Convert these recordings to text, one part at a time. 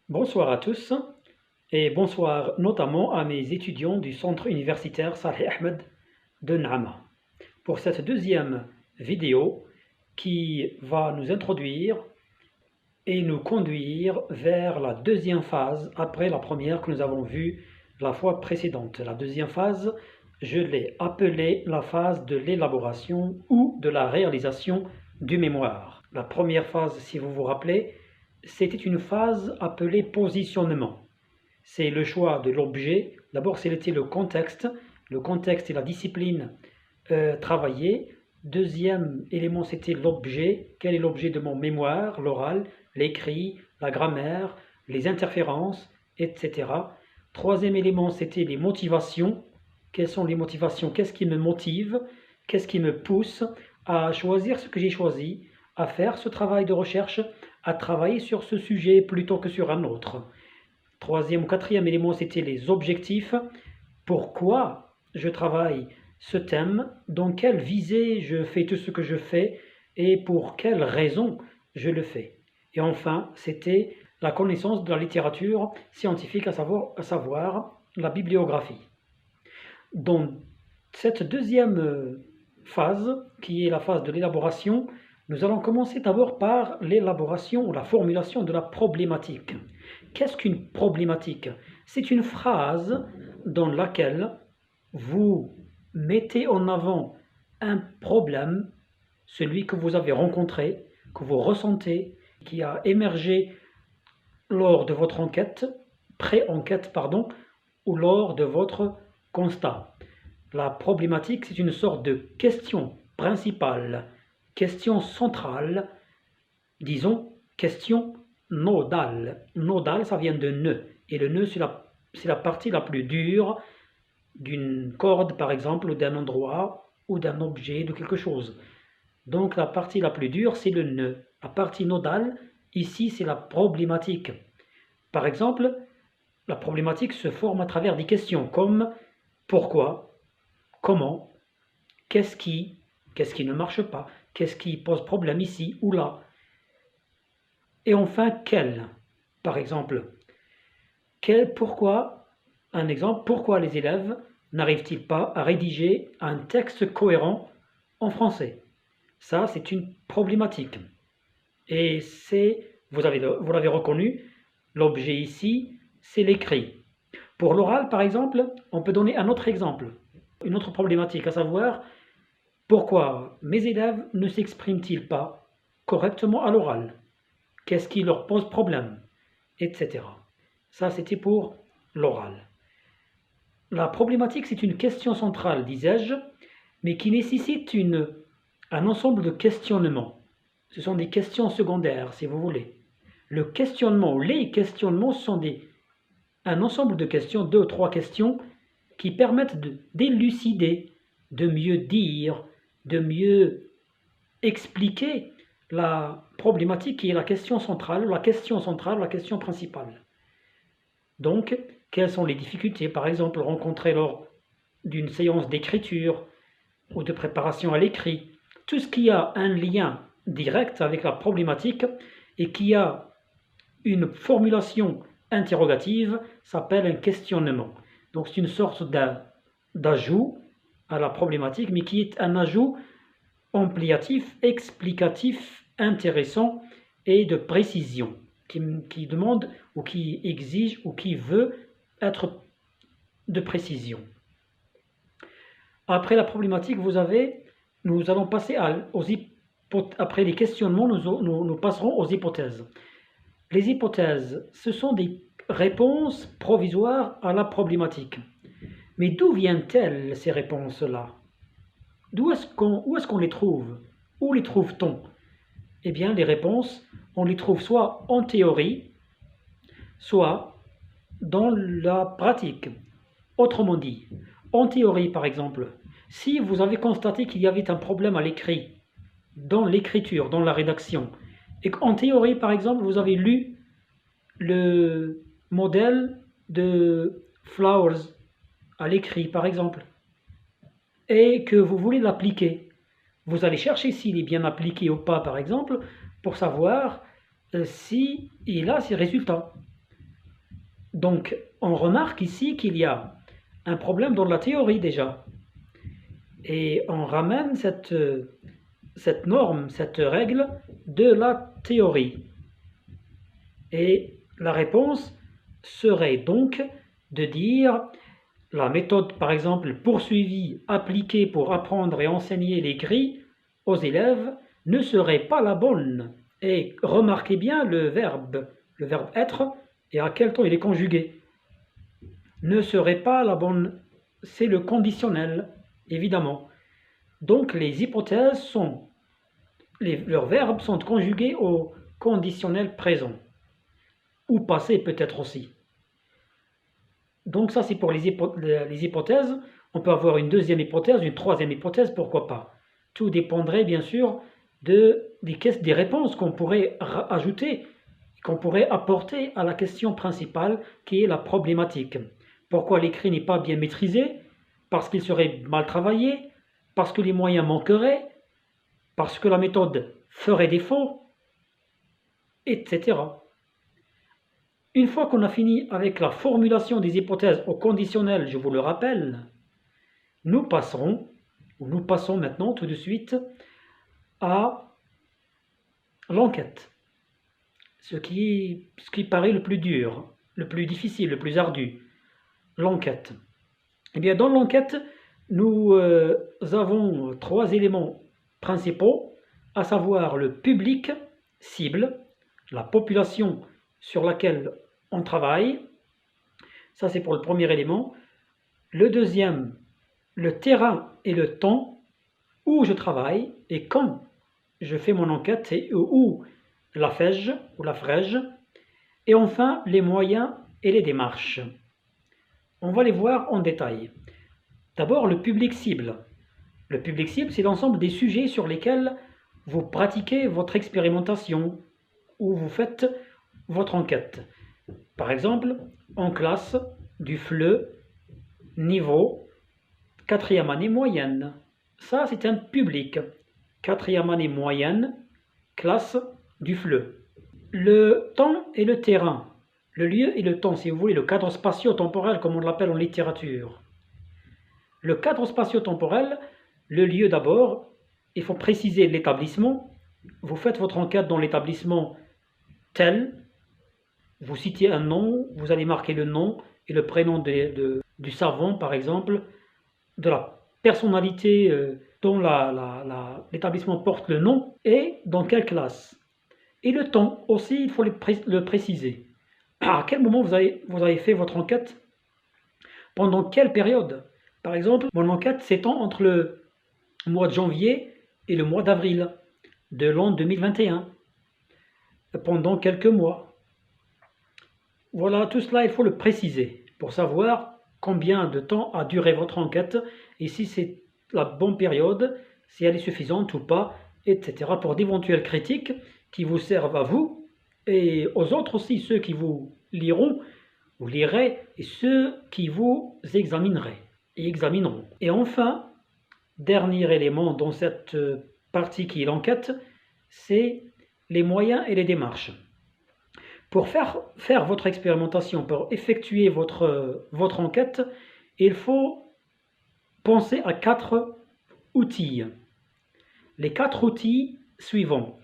Bonsoir à tous et bonsoir notamment à mes étudiants du centre universitaire Salih Ahmed de N'Ama pour cette deuxième vidéo qui va nous introduire et nous conduire vers la deuxième phase après la première que nous avons vue la fois précédente. La deuxième phase, je l'ai appelée la phase de l'élaboration ou de la réalisation du mémoire. La première phase, si vous vous rappelez, c'était une phase appelée positionnement. C'est le choix de l'objet. D'abord, c'était le contexte et la discipline travaillée. Deuxième élément, c'était l'objet. Quel est l'objet de mon mémoire? L'oral, l'écrit, la grammaire, les interférences, etc. Troisième élément, c'était les motivations. Quelles sont les motivations? Qu'est-ce qui me motive? Qu'est-ce qui me pousse à choisir ce que j'ai choisi, à faire ce travail de recherche, à travailler sur ce sujet plutôt que sur un autre? Troisième ou quatrième élément, c'était les objectifs. Pourquoi je travaille ce thème? Dans quelle visée je fais tout ce que je fais? Et pour quelles raisons je le fais? Et enfin, c'était la connaissance de la littérature scientifique, à savoir la bibliographie. Dans cette deuxième phase, qui est la phase de l'élaboration, nous allons commencer d'abord par l'élaboration ou la formulation de la problématique. Qu'est-ce qu'une problématique? C'est une phrase dans laquelle vous mettez en avant un problème, celui que vous avez rencontré, que vous ressentez, qui a émergé lors de votre enquête, pré-enquête, pardon, ou lors de votre constat. La problématique, c'est une sorte de question principale, question centrale, disons question nodale. Nodale, ça vient de nœud, et le nœud, c'est la partie la plus dure d'une corde, par exemple, ou d'un endroit, ou d'un objet, de quelque chose. Donc la partie la plus dure, c'est le nœud. La partie nodale, ici, c'est la problématique. Par exemple, la problématique se forme à travers des questions comme pourquoi, comment, qu'est-ce qui ne marche pas, qu'est-ce qui pose problème ici ou là. Et enfin, quel. Par exemple, pourquoi les élèves n'arrivent-ils pas à rédiger un texte cohérent en français? Ça, c'est une problématique. Et vous l'avez reconnu, l'objet ici, c'est l'écrit. Pour l'oral, par exemple, on peut donner un autre exemple, une autre problématique, à savoir pourquoi mes élèves ne s'expriment-ils pas correctement à l'oral? Qu'est-ce qui leur pose problème? Etc. Ça, c'était pour l'oral. La problématique, c'est une question centrale, disais-je, mais qui nécessite un ensemble de questionnements. Ce sont des questions secondaires, si vous voulez. Le questionnement ou les questionnements sont un ensemble de questions, 2 ou 3 questions, qui permettent d'élucider, de mieux dire, de mieux expliquer la problématique qui est la question centrale, la question principale. Donc, quelles sont les difficultés, par exemple, rencontrées lors d'une séance d'écriture ou de préparation à l'écrit? Tout ce qui a un lien direct avec la problématique et qui a une formulation interrogative s'appelle un questionnement. Donc c'est une sorte d'ajout à la problématique, mais qui est un ajout ampliatif, explicatif, intéressant et de précision, qui demande ou qui exige ou qui veut être de précision. Après la problématique, nous allons passer après les questionnements, nous passerons aux hypothèses. Les hypothèses, ce sont des réponses provisoires à la problématique. Mais d'où viennent-elles, ces réponses-là? Où est-ce qu'on les trouve? Où les trouve-t-on? Eh bien, les réponses, on les trouve soit en théorie, soit dans la pratique. Autrement dit, en théorie, par exemple, si vous avez constaté qu'il y avait un problème à l'écrit, dans l'écriture, dans la rédaction, et qu'en théorie, par exemple, vous avez lu le modèle de Flowers à l'écrit, par exemple, et que vous voulez l'appliquer, vous allez chercher s'il est bien appliqué ou pas, par exemple, pour savoir s'il a ses résultats. Donc, on remarque ici qu'il y a un problème dans la théorie déjà. Et on ramène cette norme, cette règle de la théorie. Et la réponse serait donc de dire la méthode, par exemple, poursuivie, appliquée pour apprendre et enseigner les grilles aux élèves ne serait pas la bonne. Et remarquez bien le verbe être et à quel temps il est conjugué. Ne serait pas la bonne, c'est le conditionnel, évidemment. Donc les hypothèses sont, leurs verbes sont conjugués au conditionnel présent, ou passé peut-être aussi. Donc ça c'est pour les hypothèses. On peut avoir une deuxième hypothèse, une troisième hypothèse, pourquoi pas. Tout dépendrait bien sûr des réponses qu'on pourrait ajouter, qu'on pourrait apporter à la question principale qui est la problématique. Pourquoi l'écrit n'est pas bien maîtrisé? Parce qu'il serait mal travaillé, parce que les moyens manqueraient, parce que la méthode ferait défaut, etc. Une fois qu'on a fini avec la formulation des hypothèses au conditionnel, je vous le rappelle, nous passons maintenant tout de suite à l'enquête. Ce qui paraît le plus dur, le plus difficile, le plus ardu, l'enquête. Eh bien, dans l'enquête, nous avons 3 éléments principaux, à savoir le public cible, la population sur laquelle on travaille. Ça, c'est pour le premier élément. Le deuxième, le terrain et le temps où je travaille et quand je fais mon enquête et où la fais-je ou la ferai-je. Et enfin, les moyens et les démarches. On va les voir en détail. D'abord, le public cible. Le public cible, c'est l'ensemble des sujets sur lesquels vous pratiquez votre expérimentation ou vous faites votre enquête. Par exemple, en classe du FLE, niveau 4e année moyenne. Ça, c'est un public. 4e année moyenne, classe du FLE. Le temps et le terrain. Le lieu et le temps, si vous voulez, le cadre spatio-temporel, comme on l'appelle en littérature. Le cadre spatio-temporel, le lieu d'abord, il faut préciser l'établissement. Vous faites votre enquête dans l'établissement tel, vous citez un nom, vous allez marquer le nom et le prénom du savant, par exemple, de la personnalité dont l'établissement porte le nom et dans quelle classe. Et le temps aussi, il faut le préciser. À quel moment vous avez fait votre enquête? Pendant quelle période? Par exemple, mon enquête s'étend entre le mois de janvier et le mois d'avril de l'an 2021, pendant quelques mois. Voilà, tout cela, il faut le préciser pour savoir combien de temps a duré votre enquête et si c'est la bonne période, si elle est suffisante ou pas, etc. pour d'éventuelles critiques qui vous servent à vous et aux autres aussi, ceux qui vous liront, vous lirez, et ceux qui vous examineraient et examineront. Et enfin, dernier élément dans cette partie qui est l'enquête, c'est les moyens et les démarches. Pour faire votre expérimentation, pour effectuer votre enquête, il faut penser à 4 outils. Les 4 outils suivants.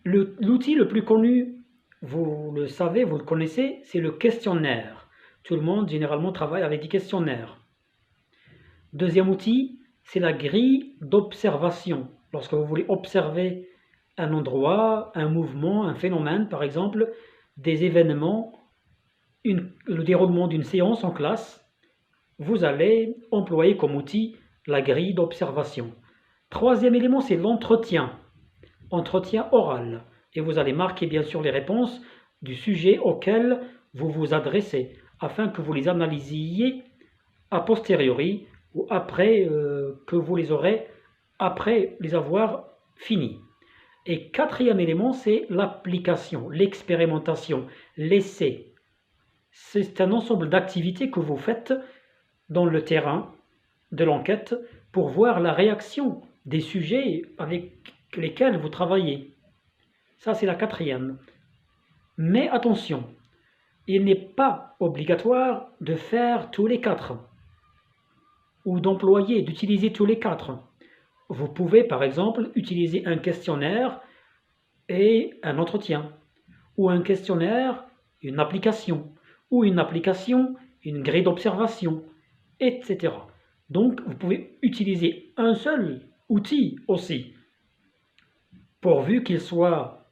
L'outil le plus connu, vous le savez, vous le connaissez, c'est le questionnaire. Tout le monde généralement travaille avec des questionnaires. Deuxième outil, c'est la grille d'observation. Lorsque vous voulez observer un endroit, un mouvement, un phénomène par exemple, des événements, le déroulement d'une séance en classe, vous allez employer comme outil la grille d'observation. Troisième élément, c'est l'entretien. Entretien oral. Et vous allez marquer bien sûr les réponses du sujet auquel vous vous adressez, afin que vous les analysiez a posteriori ou après que vous les aurez, après les avoir finis. Et quatrième élément, c'est l'application, l'expérimentation, l'essai. C'est un ensemble d'activités que vous faites dans le terrain de l'enquête pour voir la réaction des sujets avec lesquels vous travaillez. Ça, c'est la quatrième. Mais attention, il n'est pas obligatoire de faire tous les 4 ou d'employer, d'utiliser tous les 4. Vous pouvez par exemple utiliser un questionnaire et un entretien, ou un questionnaire, une application, ou une application, une grille d'observation, etc. Donc vous pouvez utiliser un seul outil aussi, pourvu qu'il soit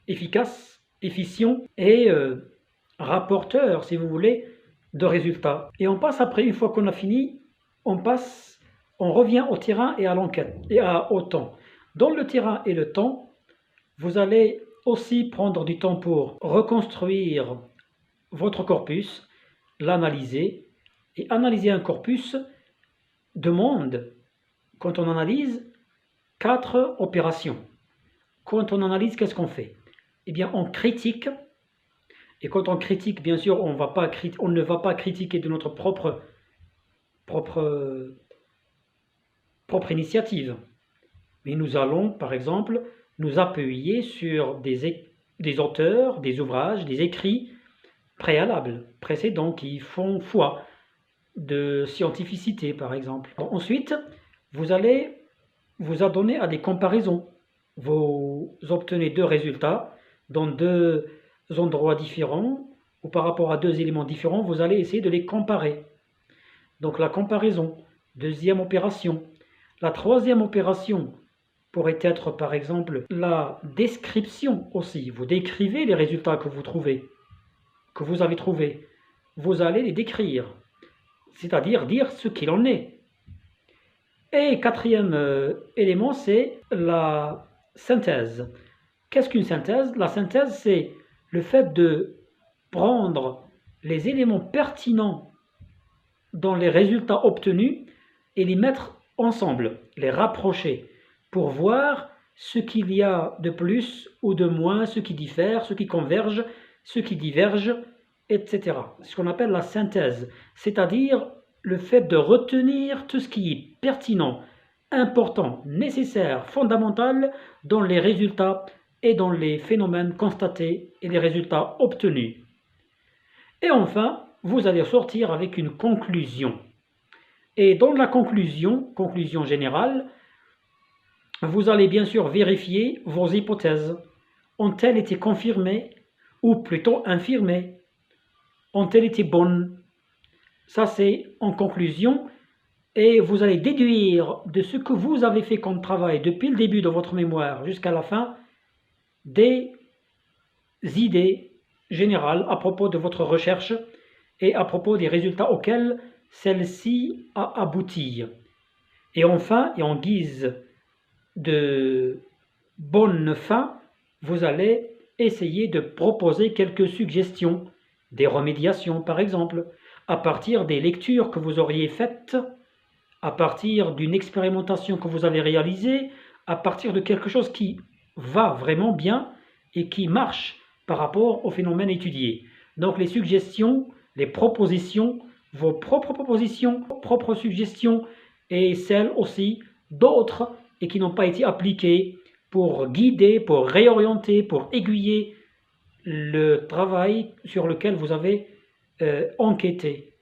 efficace, efficient et rapporteur, si vous voulez, de résultats. Et on passe après, une fois qu'on a fini, on revient au terrain et à l'enquête, et au temps. Dans le terrain et le temps, vous allez aussi prendre du temps pour reconstruire votre corpus, l'analyser. Et analyser un corpus demande, quand on analyse, 4 opérations. Quand on analyse, qu'est-ce qu'on fait? Eh bien, on critique. Et quand on critique, bien sûr, on ne va pas critiquer de notre propre initiative. Mais nous allons, par exemple, nous appuyer sur des auteurs, des ouvrages, des écrits précédents qui font foi de scientificité, par exemple. Ensuite, vous allez vous adonner à des comparaisons. Vous obtenez 2 résultats dans 2 endroits différents, ou par rapport à 2 éléments différents, vous allez essayer de les comparer. Donc la comparaison, deuxième opération. La troisième opération pourrait être par exemple la description aussi. Vous décrivez les résultats que vous avez trouvés. Vous allez les décrire, c'est-à-dire dire ce qu'il en est. Et quatrième élément, c'est la synthèse. Qu'est-ce qu'une synthèse? La synthèse, c'est le fait de prendre les éléments pertinents dans les résultats obtenus et les mettre ensemble, les rapprocher, pour voir ce qu'il y a de plus ou de moins, ce qui diffère, ce qui converge, ce qui diverge, etc. Ce qu'on appelle la synthèse, c'est-à-dire le fait de retenir tout ce qui est pertinent, important, nécessaire, fondamental dans les résultats et dans les phénomènes constatés et les résultats obtenus. Et enfin, vous allez sortir avec une conclusion. Et dans la conclusion générale, vous allez bien sûr vérifier vos hypothèses. Ont-elles été confirmées ou plutôt infirmées? Ont-elles été bonnes? Ça c'est en conclusion. Et vous allez déduire de ce que vous avez fait comme travail depuis le début de votre mémoire jusqu'à la fin des idées générales à propos de votre recherche et à propos des résultats auxquels celle-ci a abouti. Et enfin, et en guise de bonne fin, vous allez essayer de proposer quelques suggestions, des remédiations par exemple, à partir des lectures que vous auriez faites, à partir d'une expérimentation que vous avez réalisée, à partir de quelque chose qui va vraiment bien et qui marche par rapport au phénomène étudié. Donc les suggestions, les propositions, vos propres propositions, vos propres suggestions et celles aussi d'autres et qui n'ont pas été appliquées pour guider, pour réorienter, pour aiguiller le travail sur lequel vous avez enquêté.